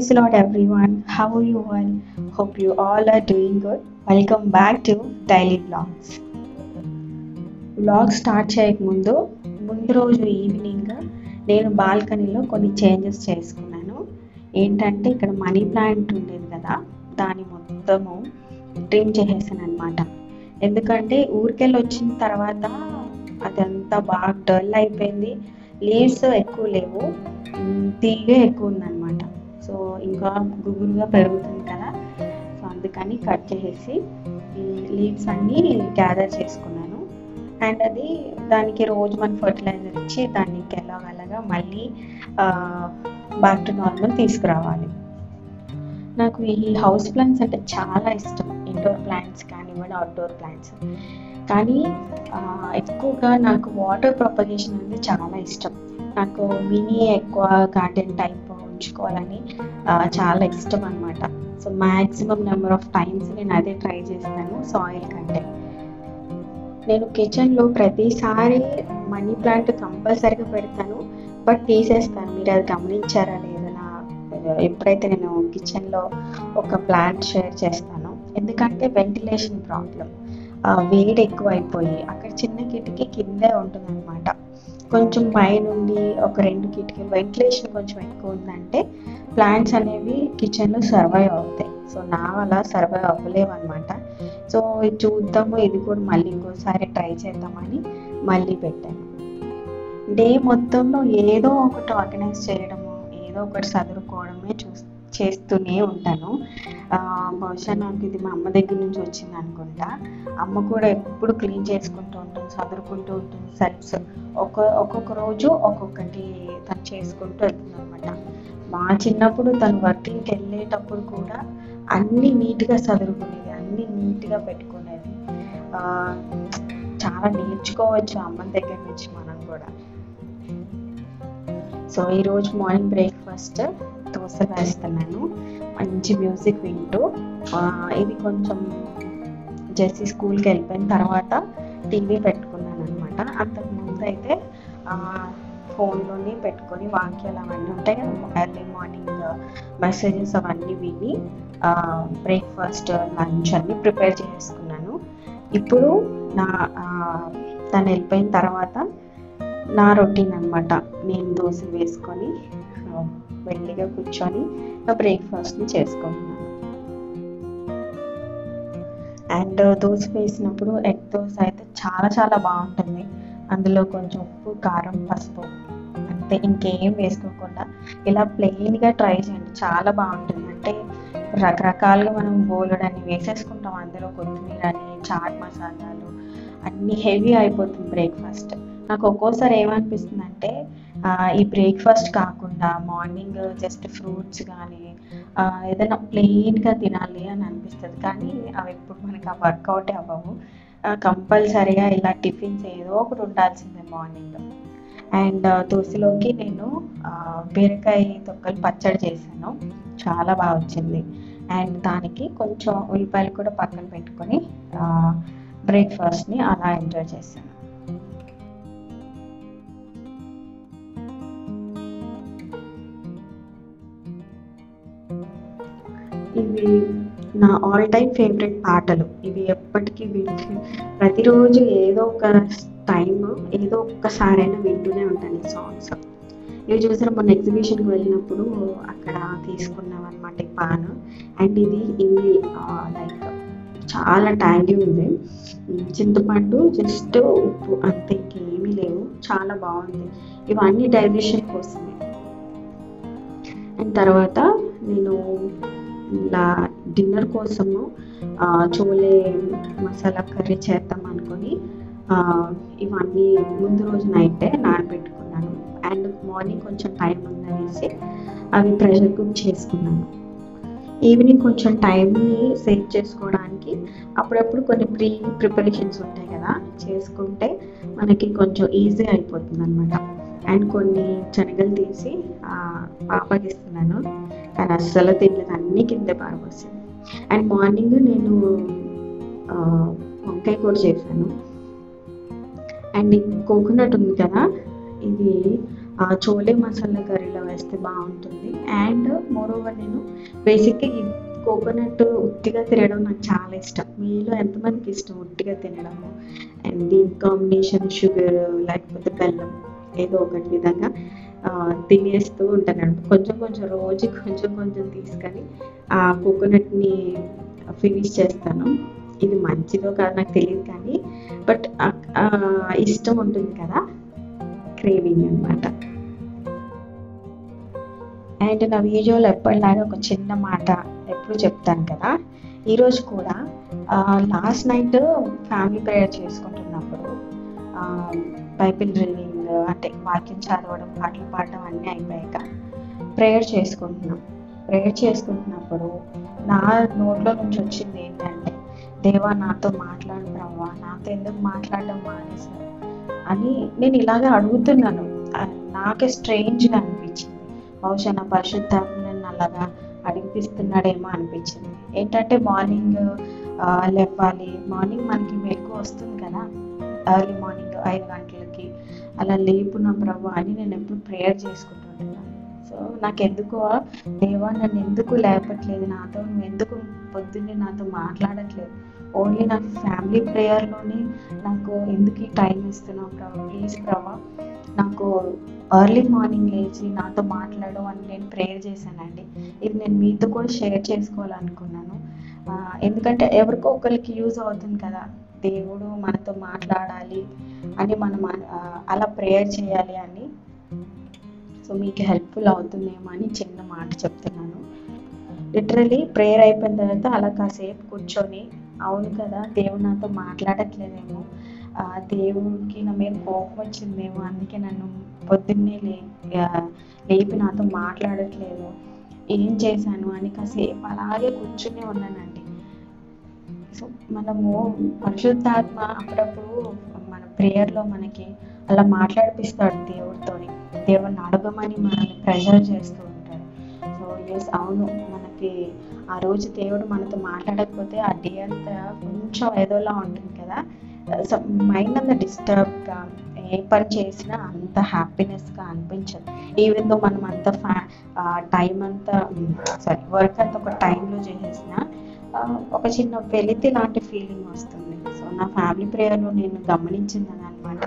Praise the Lord, everyone. How are you all? Hope you all are doing good. Welcome back to Daily Vlogs. Vlog start చేయకముందు ముందు రోజు evening నేను బాల్కనీలో కొన్ని changes చేసుకున్నాను. ఏంటంటే ఇక్కడ మనీ ప్లాంట్ ఉండేది కదా, దాన్ని మొత్తము ట్రిమ్ చేసేసాను అనమాట. ఎందుకంటే ఊరికెళ్ళి వచ్చిన తర్వాత అదంతా బాగా డల్ అయిపోయింది, లీవ్స్ ఎక్కువ లేవు, తీగే ఎక్కువ ఉందన్నమాట. సో ఇంకా గుబురుగా పెరుగుతుంది కదా, సో అందుకని కట్ చేసేసి లీవ్స్ అన్నీ గ్యాదర్ చేసుకున్నాను. అండ్ అది దానికి రోజు మన ఫర్టిలైజర్ ఇచ్చి దాన్ని ఎలాగలగా మళ్ళీ బ్యాక్ టు నార్మల్ తీసుకురావాలి. నాకు ఈ హౌస్ ప్లాంట్స్ అంటే చాలా ఇష్టం, ఇండోర్ ప్లాంట్స్ కానివ్వండి, అవుట్డోర్ ప్లాంట్స్. కానీ ఎక్కువగా నాకు వాటర్ ప్రొపగేషన్ అనేది చాలా ఇష్టం. నాకు మినీ ఎక్కువ గార్డెన్ టైప్ ఉంచుకోవాలని చాలా ఇష్టం అనమాట. So maximum number of times నేను అదే ట్రై చేస్తాను సాయిల్ కంటే. నేను కిచెన్లో ప్రతిసారి మనీ ప్లాంట్ కంపల్సరీగా పెడతాను, బట్ తీసేస్తాను. మీరు అది గమనించారా లేదా? ఎప్పుడైతే నేను కిచెన్లో ఒక ప్లాంట్ షేర్ చేస్తానో, ఎందుకంటే వెంటిలేషన్ ప్రాబ్లం, వేడి ఎక్కువ అయిపోయి అక్కడ చిన్న కిటికీ కిందే ఉంటుంది అనమాట. కొంచెం పైనుండి ఒక 2 కిటికీలు వెంటిలేషన్ కొంచెం ఎక్కువ ఉందంటే ప్లాంట్స్ అనేవి కిచెన్లో సర్వైవ్ అవుతాయి. సో నా అలా సర్వైవ్ అవ్వలేవు అనమాట. సో చూద్దాము, ఇది కూడా మళ్ళీ ఇంకోసారి ట్రై చేద్దామని మళ్ళీ పెట్టాను. డే మొత్తంలో ఏదో ఒకటి ఆర్గనైజ్ చేయడము, ఏదో ఒకటి సదురుకోవడమే చేస్తూనే ఉంటాను. బహుశా నాకు ఇది మా అమ్మ దగ్గర నుంచి వచ్చింది అనుకుంటా. అమ్మ కూడా ఎప్పుడు క్లీన్ చేసుకుంటూ ఉంటుంది, సదురుకుంటూ ఉంటుంది సెల్ఫ్స్. ఒక్కొక్క రోజు ఒక్కొక్కటి తను చేసుకుంటూ వెళ్తుంది అనమాట. మా చిన్నప్పుడు తను వర్కింగ్కి వెళ్ళేటప్పుడు కూడా అన్నీ నీట్గా సదురుకునేది, అన్నీ నీట్గా పెట్టుకునేది. చాలా నేర్చుకోవచ్చు అమ్మ దగ్గర నుంచి మనం కూడా. సో ఈరోజు మార్నింగ్ బ్రేక్ఫాస్ట్ దోశ వేస్తున్నాను, మంచి మ్యూజిక్ వింటూ. ఇది కొంచెం జెస్సీ స్కూల్కి వెళ్ళిపోయిన తర్వాత టీవీ పెట్టుకున్నాను అనమాట. అంతకుముందు అయితే ఫోన్లోనే పెట్టుకొని వాక్యాలు అవన్నీ ఉంటాయి కదా, ఎర్లీ మార్నింగ్ మెసేజెస్ అవన్నీ విని బ్రేక్ఫాస్ట్ లంచ్ అన్నీ ప్రిపేర్ చేసుకున్నాను. ఇప్పుడు తను వెళ్ళిపోయిన తర్వాత నా రొటీన్ అనమాట. నేను దోశ వేసుకొని మెల్లిగా కూర్చొని బ్రేక్ఫాస్ట్ని చేసుకుంటున్నాను. అండ్ దోశ వేసినప్పుడు ఎగ్ దోశ అయితే చాలా చాలా బాగుంటుంది. అందులో కొంచెం ఉప్పు, కారం, పసుపు, అంతే, ఇంకేం వేసుకోకుండా ఇలా ప్లెయిన్గా ట్రై చేయండి, చాలా బాగుంటుంది. అంటే రకరకాలుగా మనం బోలెడని వేసేసుకుంటాం అందులో, కొత్తిమీర అని, చాట్ మసాలాలు అన్నీ హెవీ అయిపోతుంది బ్రేక్ఫాస్ట్. నాకు ఒక్కోసారి ఏమనిపిస్తుంది అంటే ఈ బ్రేక్ఫాస్ట్ కాకుండా మార్నింగ్ జస్ట్ ఫ్రూట్స్ కానీ ఏదైనా ప్లెయిన్గా తినాలి అని అనిపిస్తుంది. కానీ అవి ఎప్పుడు మనకి ఆ వర్కౌటే అవ్వవు. కంపల్సరీగా ఇలా టిఫిన్స్ ఏదో ఒకటి ఉండాల్సిందే మార్నింగ్. అండ్ దోశలోకి నేను బీరకాయ తొక్కలు పచ్చడి చేశాను, చాలా బాగా వచ్చింది. అండ్ దానికి కొంచెం ఉల్లిపాయలు కూడా పక్కన పెట్టుకొని బ్రేక్ఫాస్ట్ని అలా ఎంజాయ్ చేశాను. ఇవి నా ఆల్ టైమ్ ఫేవరెట్ పాటలు. ఇవి ఎప్పటికీ ప్రతిరోజు ఏదో ఒక టైం, ఏదో ఒక్కసారైనా వింటూనే ఉంటాను ఈ సాంగ్స్. ఇవి చూసారా, మొన్న ఎగ్జిబిషన్కి వెళ్ళినప్పుడు అక్కడ తీసుకున్నాం అనమాట ఈ పాన్. అండ్ ఇది లైక్ చాలా ట్యాంగీ ఉంది, చింతపండు, జస్ట్ ఉప్పు, అంతే, ఇంకేమీ లేవు, చాలా బాగుంది. ఇవన్నీ డైజెషన్ కోసమే. అండ్ తర్వాత నేను ఇలా డిన్నర్ కోసము చోలే మసాలా కర్రీ చేద్దాం అనుకొని ఇవన్నీ ముందు రోజు నైటే నానబెట్టుకున్నాను. అండ్ మార్నింగ్ కొంచెం టైం ఉందనేసి అవి ప్రెషర్ కుక్ చేసుకున్నాను. ఈవినింగ్ కొంచెం టైంని సేవ్ చేసుకోవడానికి అప్పుడప్పుడు కొన్ని ప్రిపరేషన్స్ ఉంటాయి కదా, చేసుకుంటే మనకి కొంచెం ఈజీ అయిపోతుంది అనమాట. అండ్ కొన్ని శనగలు తీసి పాపకి ఇస్తున్నాను, కానీ అస్సలు తినలేదు, అన్నీ కింద పారబోసింది. అండ్ మార్నింగ్ నేను వంకాయ కూర చేశాను. అండ్ కోకోనట్ ఉంది కదా, ఇది చోలే మసాలా కర్రీలో వేస్తే బాగుంటుంది. అండ్ మోరోవర్ నేను బేసిక్గా ఈ కోకోనట్ ఉట్టిగా తినడం నాకు చాలా ఇష్టం. మీలో ఎంతమందికి ఇష్టం ఉట్టిగా తినడము? అండ్ దీని కాంబినేషన్ షుగర్ లేకపోతే బెల్లం ఏదో ఒకటి విధంగా తినేస్తూ ఉంటాను. కొంచెం కొంచెం రోజు కొంచెం కొంచెం తీసుకొని ఆ కోకోనట్ని ఫినిష్ చేస్తాను. ఇది మంచిదో కాదు నాకు తెలియదు కానీ బట్ ఇష్టం ఉంటుంది కదా, క్రేవింగ్ అనమాట. అండ్ నా వీడియోలో ఎప్పటిలాగా ఒక చిన్న మాట ఎప్పుడు చెప్తాను కదా, ఈరోజు కూడా లాస్ట్ నైట్ ఫ్యామిలీ ప్రేయర్ చేసుకుంటున్నప్పుడు బైబిల్ రీడింగ్ అంటే వాక్యం చదవడం, పాటలు పాడడం అన్నీ అయిపోయాక ప్రేయర్ చేసుకుంటున్నప్పుడు నా నోట్లో నుంచి వచ్చింది ఏంటంటే, దేవా నాతో మాట్లాడు ప్రభా, నాతో ఎందుకు మాట్లాడడం మానేశారు అని నేను ఇలాగే అడుగుతున్నాను. నాకే స్ట్రేంజ్గా అనిపించింది. బహుశా నా పరిశుద్ధాత్మ నన్ను అలాగా అడిగిపిస్తున్నాడేమో అనిపించింది. ఏంటంటే మార్నింగ్ లేవాలి, మార్నింగ్ మనకి మెలకు వస్తుంది కదా, ఎర్లీ మార్నింగ్ 5 గంటలకి అలా లేపున ప్రభు అని నేను ఎప్పుడు ప్రేయర్ చేసుకుంటుంటున్నాను. సో నాకు ఎందుకో దేవా నన్ను ఎందుకు లేపట్లేదు, నాతో నువ్వు ఎందుకు పొద్దున్నే నాతో మాట్లాడట్లేదు, ఓన్లీ నా ఫ్యామిలీ ప్రేయర్లోనే నాకు ఎందుకు ఈ టైం ఇస్తున్నావు ప్రభా, ప్లీజ్ ప్రభా నాకు ఎర్లీ మార్నింగ్ లేచి నాతో మాట్లాడు అని నేను ప్రేయర్ చేశానండి. ఇది నేను మీతో కూడా షేర్ చేసుకోవాలనుకున్నాను. ఎందుకంటే ఎవరికో ఒకరికి యూజ్ అవుతుంది కదా, దేవుడు మనతో మాట్లాడాలి అని మనం అలా ప్రేయర్ చేయాలి అని. సో మీకు హెల్ప్ఫుల్ అవుతుందేమో అని చిన్న మాట చెప్తున్నాను. లిటరలీ ప్రేయర్ అయిపోయిన తర్వాత అలా కాసేపు కూర్చొని, అవును కదా దేవుడు నాతో మాట్లాడట్లేదేమో, దేవుడికి నా మీద కోపం వచ్చిందేమో, అందుకే నన్ను పొద్దున్నే లేపి నాతో మాట్లాడట్లేదు, ఏం చేశాను అని కాసేపు అలాగే కూర్చునే ఉన్నానండి. సో మనము పరిశుద్ధాత్మ అప్పుడప్పుడు మన ప్రేయర్లో మనకి అలా మాట్లాడిపిస్తాడు దేవుడితోని, దేవుడిని అడగమని మనల్ని ప్రెషర్ చేస్తూ ఉంటాడు. సో ఎస్ అవును, మనకి ఆ రోజు దేవుడు మనతో మాట్లాడకపోతే ఆ డే అంతా కొంచెం ఏదోలా ఉంటుంది కదా, మైండ్ అంతా డిస్టర్బ్గా, ఏ పని చేసినా అంత హ్యాపీనెస్గా అనిపించదు. ఈవెన్ దో మనం అంత టైం అంతా వర్క్ అంతా ఒక టైంలో చేసేసిన ఒక చిన్న వెలితి లాంటి ఫీలింగ్ వస్తుంది. సో నా ఫ్యామిలీ ప్రేయర్లో నేను గమనించింది అనమాట,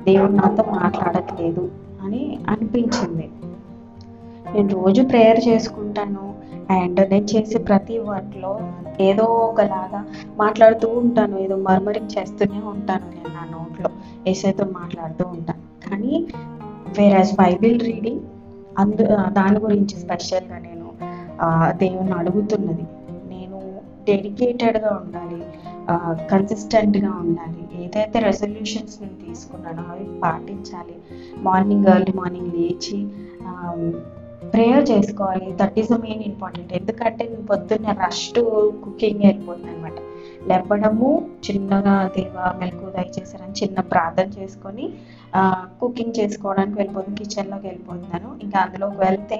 దేవుడు నాతో మాట్లాడట్లేదు అని అనిపించింది. నేను రోజు ప్రేయర్ చేసుకుంటాను అండ్ నేను చేసే ప్రతి వర్క్లో ఏదో ఒకలాగా మాట్లాడుతూ ఉంటాను, ఏదో మర్మరింగ్ చేస్తూనే ఉంటాను. నేను నా నోట్లో ఏసైతో మాట్లాడుతూ ఉంటాను. కానీ వేరాజ్ బైబిల్ రీడింగ్ దాని గురించి స్పెషల్గా నేను దేవుణ్ణి అడుగుతున్నది. నేను డెడికేటెడ్గా ఉండాలి, కన్సిస్టెంట్గా ఉండాలి. ఏదైతే రెజల్యూషన్స్ నేను తీసుకున్నానో అవి పాటించాలి. ఎర్లీ మార్నింగ్ లేచి ప్రేయర్ చేసుకోవాలి. That is the main important. ఎందుకంటే నేను పొద్దున్నే రష్ టు కుకింగ్ వెళ్ళిపోతుంది అనమాట. లేపడము, చిన్నగా దేవా మెలకు దయచేసారని చిన్న ప్రార్థన చేసుకొని కుకింగ్ చేసుకోవడానికి వెళ్ళిపోతుంది, కిచెన్లోకి వెళ్ళిపోతున్నాను. ఇంకా అందులోకి వెళ్తే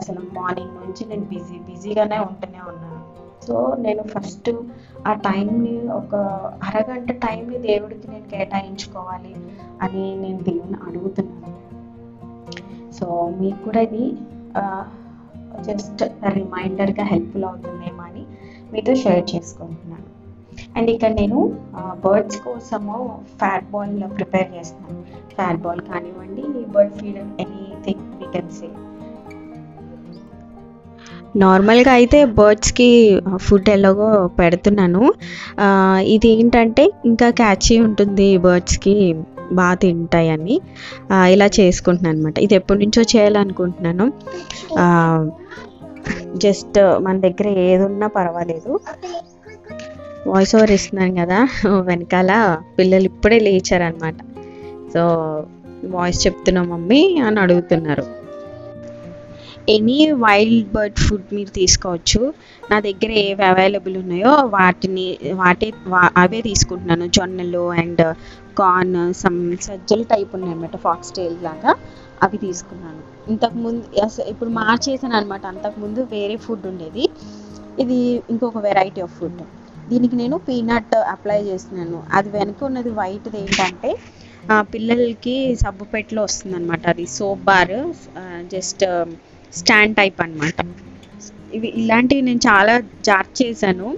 అసలు మార్నింగ్ నుంచి నేను బిజీగానే ఉంటూనే ఉన్నాను. సో నేను ఫస్ట్ ఆ టైంని ఒక అరగంట టైంని దేవుడికి నేను కేటాయించుకోవాలి అని నేను దేవుని అడుగుతున్నాను. సో మీకు కూడా ఇది జస్ట్ రిమైండర్గా హెల్ప్ఫుల్ అవుతుందేమో అని మీతో షేర్ చేసుకుంటున్నాను. అండ్ ఇక్కడ నేను బర్డ్స్ కోసము ఫ్యాట్ బాల్ ప్రిపేర్ చేస్తున్నాను. ఫ్యాట్ బాల్ కానివ్వండి, bird feed, anything we can say. నార్మల్గా అయితే బర్డ్స్కి ఫుడ్ ఎలాగో పెడుతున్నాను. ఇది ఏంటంటే ఇంకా క్యాచీ ఉంటుంది, బర్డ్స్కి బాగా తింటాయని ఇలా చేసుకుంటున్నాను అనమాట. ఇది ఎప్పటి నుంచో చేయాలనుకుంటున్నాను. జస్ట్ మన దగ్గర ఏది ఉన్నా పర్వాలేదు. వాయిస్ ఓవర్ ఇస్తున్నాను కదా, వెనకాల పిల్లలు ఇప్పుడే లేచారనమాట. సో వాయిస్ చెప్తున్నా మమ్మీ అని అడుగుతున్నారు. ఎనీ వైల్డ్ బర్డ్ ఫుడ్ మీరు తీసుకోవచ్చు. నా దగ్గర ఏవి అవైలబుల్ ఉన్నాయో అవే తీసుకుంటున్నాను. జొన్నలు అండ్ కార్న్, సజ్జలు టైప్ ఉన్నాయి అనమాట, ఫాక్స్ టైల్ లాగా, అవి తీసుకున్నాను. ఇంతకుముందు ఇప్పుడు మార్చేసాను అనమాట. అంతకుముందు వేరే ఫుడ్ ఉండేది, ఇది ఇంకొక వెరైటీ ఆఫ్ ఫుడ్. దీనికి నేను పీనట్ అప్లై చేస్తున్నాను. అది వెనక ఉన్నది వైట్ది ఏంటంటే పిల్లలకి సబ్బు పెట్టెలో వస్తుందన్నమాట. అది soap bar, just stand type అన్నమాట. ఇలాంటివి నేను చాలా జార్జ్ చేశాను,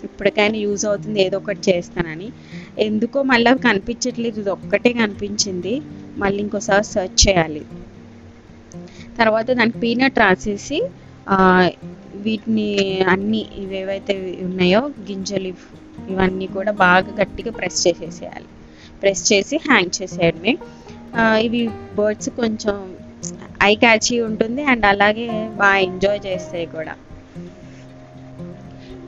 ఇప్పటికైనా యూజ్ అవుతుంది ఏదో ఒకటి చేస్తానని. ఎందుకో మళ్ళీ కనిపించట్లేదు, ఇది ఒక్కటే కనిపించింది. మళ్ళీ ఇంకోసారి సెర్చ్ చేయాలి. తర్వాత దానికి పీనట్ రాసేసి వీటిని అన్నీ ఇవేవైతే ఉన్నాయో గింజలు ఇవన్నీ కూడా బాగా గట్టిగా ప్రెస్ చేసేసేయాలి. ప్రెస్ చేసి హ్యాంగ్ చేసేయడమే. ఇవి బర్డ్స్ కొంచెం ఐ క్యాచీ ఉంటుంది అండ్ అలాగే బాగా ఎంజాయ్ చేస్తాయి కూడా.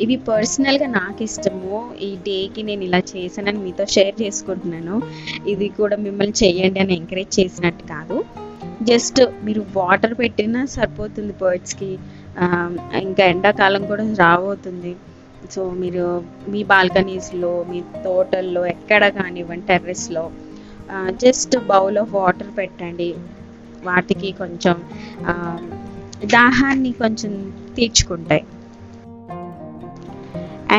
ఇవి పర్సనల్గా నాకు ఇష్టము, ఈ డేకి నేను ఇలా చేశానని మీతో షేర్ చేసుకుంటున్నాను. ఇది కూడా మిమ్మల్ని చేయండి అని ఎంకరేజ్ చేసినట్టు కాదు, జస్ట్ మీరు వాటర్ పెట్టినా సరిపోతుంది బర్డ్స్కి. ఇంకా ఎండాకాలం కూడా రాబోతుంది. సో మీరు మీ బాల్కనీస్లో, మీ తోటల్లో ఎక్కడ కానివ్వండి, టెర్రస్లో జస్ట్ బౌల్ ఆఫ్ వాటర్ పెట్టండి. వాటికి కొంచెం దాహాన్ని కొంచెం తీర్చుకుంటాయి.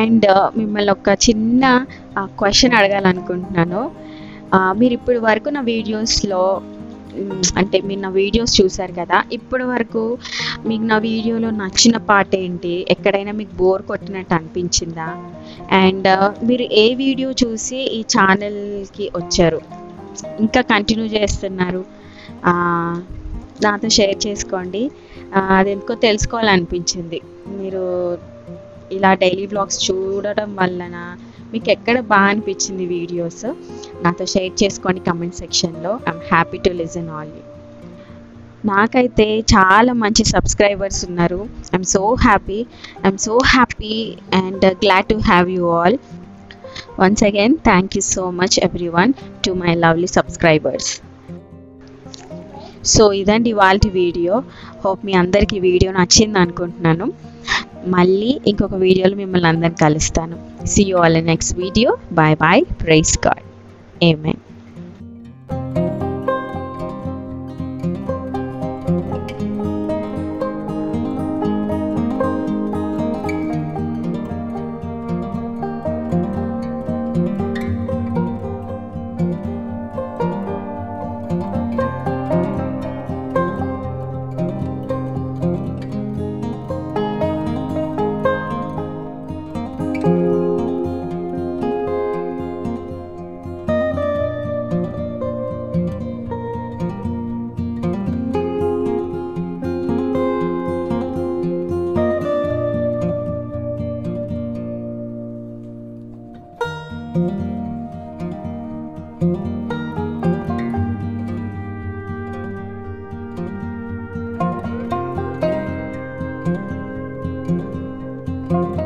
అండ్ మిమ్మల్ని ఒక చిన్న క్వశ్చన్ అడగాలనుకుంటున్నాను. మీరు ఇప్పటి వరకు నా వీడియోస్లో, అంటే మీరు నా వీడియోస్ చూసారు కదా, ఇప్పటి వరకు మీకు నా వీడియోలో నచ్చిన పార్ట్ ఏంటి? ఎక్కడైనా మీకు బోర్ కొట్టినట్టు అనిపించిందా? అండ్ మీరు ఏ వీడియో చూసి ఈ ఛానల్కి వచ్చారు, ఇంకా కంటిన్యూ చేస్తున్నారు? నాతో షేర్ చేసుకోండి. అది ఎందుకో తెలుసుకోవాలనిపించింది. మీరు ఇలా డైలీ వ్లాగ్స్ చూడడం వలన మీకు ఎక్కడ బాగా అనిపించింది వీడియోస్ నాతో షేర్ చేసుకోండి కమెంట్ సెక్షన్లో. I'm happy to listen all you. నాకైతే చాలా మంచి సబ్స్క్రైబర్స్ ఉన్నారు. I'm so happy and glad to have you all. Once again thank you so much everyone to my lovely subscribers. So ఇదండి ఇవాళ video. Hope మీ అందరికీ video నచ్చింది అనుకుంటున్నాను. మళ్ళీ ఇంకొక వీడియోలో మిమ్మల్ని అందరిని కలుస్తాను. See you all in next video. Bye bye. Praise God. Amen. Thank you.